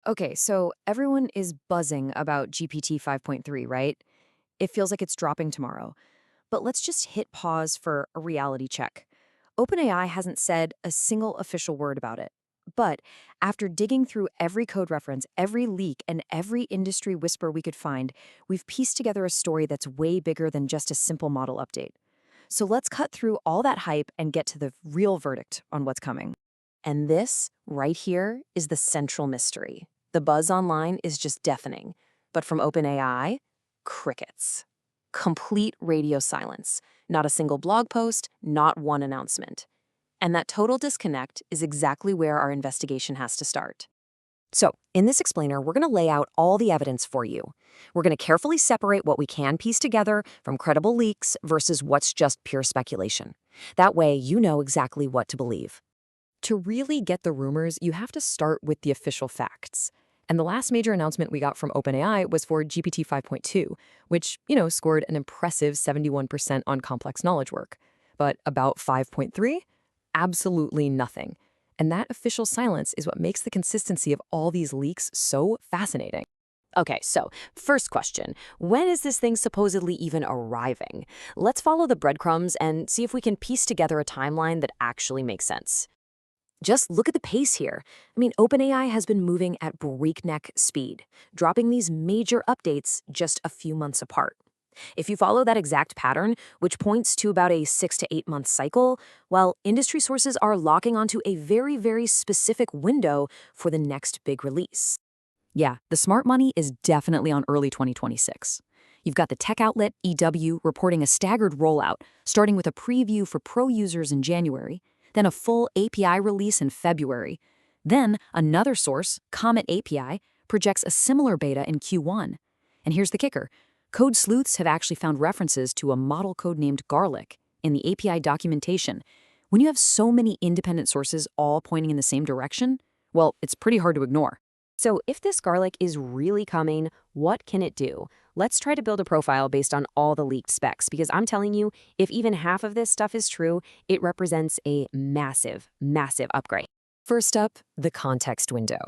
Okay, so everyone is buzzing about GPT 5.3, right? It feels like it's dropping tomorrow. But let's just hit pause for a reality check. OpenAI hasn't said a single official word about it. But after digging through every code reference, every leak, and every industry whisper we could find, we've pieced together a story that's way bigger than just a simple model update. So let's cut through all that hype and get to the real verdict on what's coming. And this, right here, is the central mystery. The buzz online is just deafening. But from OpenAI, crickets. Complete radio silence. Not a single blog post, not one announcement. And that total disconnect is exactly where our investigation has to start. So, in this explainer, we're going to lay out all the evidence for you. We're going to carefully separate what we can piece together from credible leaks versus what's just pure speculation. That way, you know exactly what to believe. To really get the rumors, you have to start with the official facts. And the last major announcement we got from OpenAI was for GPT 5.2, which, scored an impressive 71% on complex knowledge work. But about 5.3? Absolutely nothing. And that official silence is what makes the consistency of all these leaks so fascinating. Okay, so first question, when is this thing supposedly even arriving? Let's follow the breadcrumbs and see if we can piece together a timeline that actually makes sense. Just look at the pace here. OpenAI has been moving at breakneck speed, dropping these major updates just a few months apart. If you follow that exact pattern, which points to about a 6 to 8 month cycle, well, industry sources are locking onto a very, very specific window for the next big release. Yeah, the smart money is definitely on early 2026. You've got the tech outlet EW reporting a staggered rollout, starting with a preview for pro users in January, then a full API release in February. Then another source, Comet API, projects a similar beta in Q1. And here's the kicker. Code sleuths have actually found references to a model code named Garlic in the API documentation. When you have so many independent sources all pointing in the same direction, well, it's pretty hard to ignore. So if this garlic is really coming, what can it do? Let's try to build a profile based on all the leaked specs, because I'm telling you, if even half of this stuff is true, it represents a massive, massive upgrade. First up, the context window.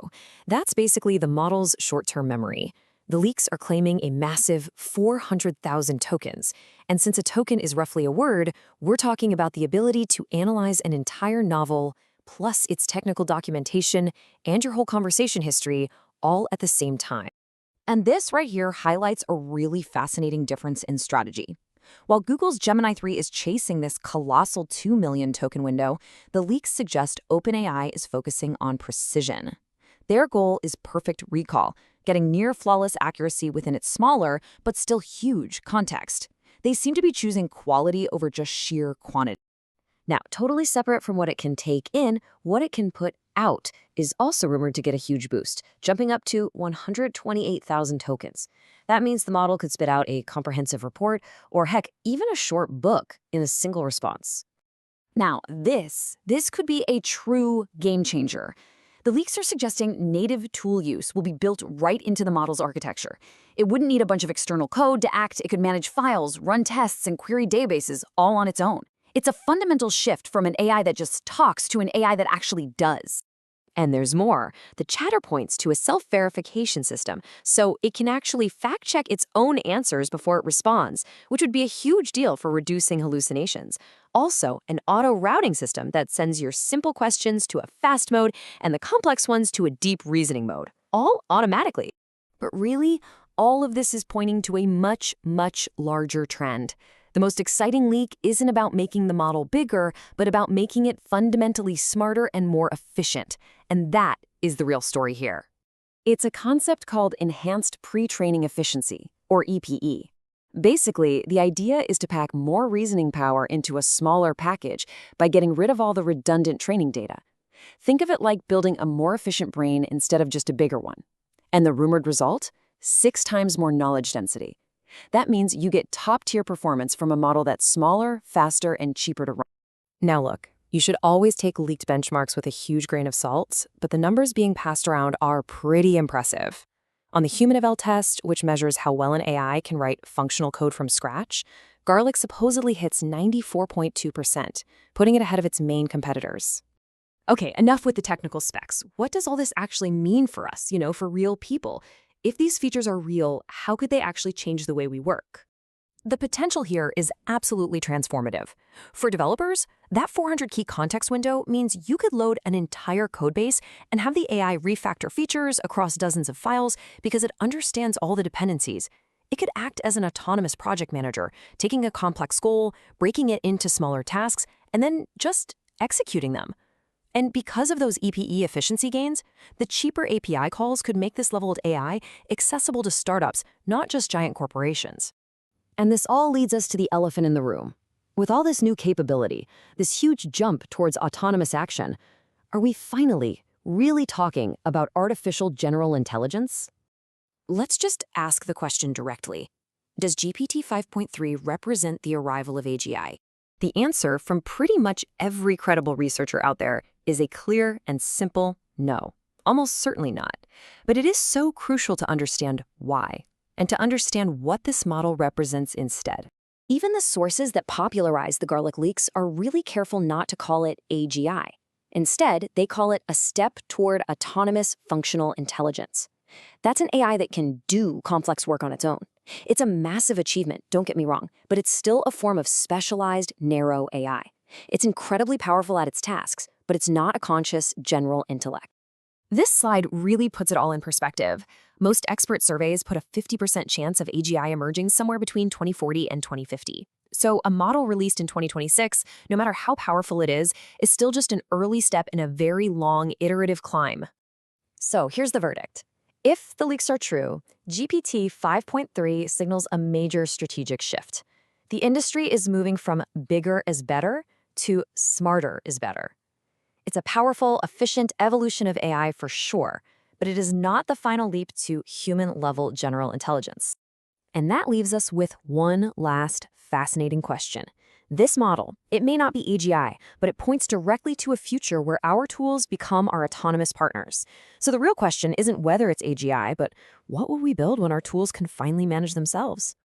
That's basically the model's short-term memory. The leaks are claiming a massive 400,000 tokens. And since a token is roughly a word, we're talking about the ability to analyze an entire novel, plus its technical documentation and your whole conversation history, all at the same time. And this right here highlights a really fascinating difference in strategy. While Google's Gemini 3 is chasing this colossal 2 million token window, the leaks suggest OpenAI is focusing on precision. Their goal is perfect recall, getting near flawless accuracy within its smaller, but still huge context. They seem to be choosing quality over just sheer quantity. Now, totally separate from what it can take in, what it can put out is also rumored to get a huge boost, jumping up to 128,000 tokens. That means the model could spit out a comprehensive report, or heck, even a short book in a single response. Now, this could be a true game changer. The leaks are suggesting native tool use will be built right into the model's architecture. It wouldn't need a bunch of external code to act. It could manage files, run tests, and query databases all on its own. It's a fundamental shift from an AI that just talks to an AI that actually does. And there's more. The chatter points to a self-verification system, so it can actually fact-check its own answers before it responds, which would be a huge deal for reducing hallucinations. Also, an auto-routing system that sends your simple questions to a fast mode and the complex ones to a deep reasoning mode, all automatically. But really, all of this is pointing to a much, much larger trend. The most exciting leak isn't about making the model bigger, but about making it fundamentally smarter and more efficient. And that is the real story here. It's a concept called enhanced pre-training efficiency, or EPE. Basically, the idea is to pack more reasoning power into a smaller package by getting rid of all the redundant training data. Think of it like building a more efficient brain instead of just a bigger one. And the rumored result? 6 times more knowledge density. That means you get top-tier performance from a model that's smaller, faster, and cheaper to run. Now look, you should always take leaked benchmarks with a huge grain of salt, but the numbers being passed around are pretty impressive. On the HumanEval test, which measures how well an AI can write functional code from scratch, Garlic supposedly hits 94.2%, putting it ahead of its main competitors. Okay, enough with the technical specs. What does all this actually mean for us, for real people? If these features are real, how could they actually change the way we work? The potential here is absolutely transformative. For developers, that 400 key context window means you could load an entire codebase and have the AI refactor features across dozens of files because it understands all the dependencies. It could act as an autonomous project manager, taking a complex goal, breaking it into smaller tasks, and then just executing them. And because of those EPE efficiency gains, the cheaper API calls could make this level of AI accessible to startups, not just giant corporations. And this all leads us to the elephant in the room. With all this new capability, this huge jump towards autonomous action, are we finally really talking about artificial general intelligence? Let's just ask the question directly. Does GPT 5.3 represent the arrival of AGI? The answer from pretty much every credible researcher out there is a clear and simple no. Almost certainly not. But it is so crucial to understand why, and to understand what this model represents instead. Even the sources that popularize the garlic leaks are really careful not to call it AGI. Instead, they call it a step toward autonomous functional intelligence. That's an AI that can do complex work on its own. It's a massive achievement, don't get me wrong, but it's still a form of specialized, narrow AI. It's incredibly powerful at its tasks, but it's not a conscious, general intellect. This slide really puts it all in perspective. Most expert surveys put a 50% chance of AGI emerging somewhere between 2040 and 2050. So a model released in 2026, no matter how powerful it is still just an early step in a very long, iterative climb. So here's the verdict. If the leaks are true, GPT 5.3 signals a major strategic shift. The industry is moving from bigger is better to smarter is better. It's a powerful, efficient evolution of AI for sure, but it is not the final leap to human-level general intelligence. And that leaves us with one last fascinating question. This model, it may not be AGI, but it points directly to a future where our tools become our autonomous partners. So the real question isn't whether it's AGI, but what will we build when our tools can finally manage themselves?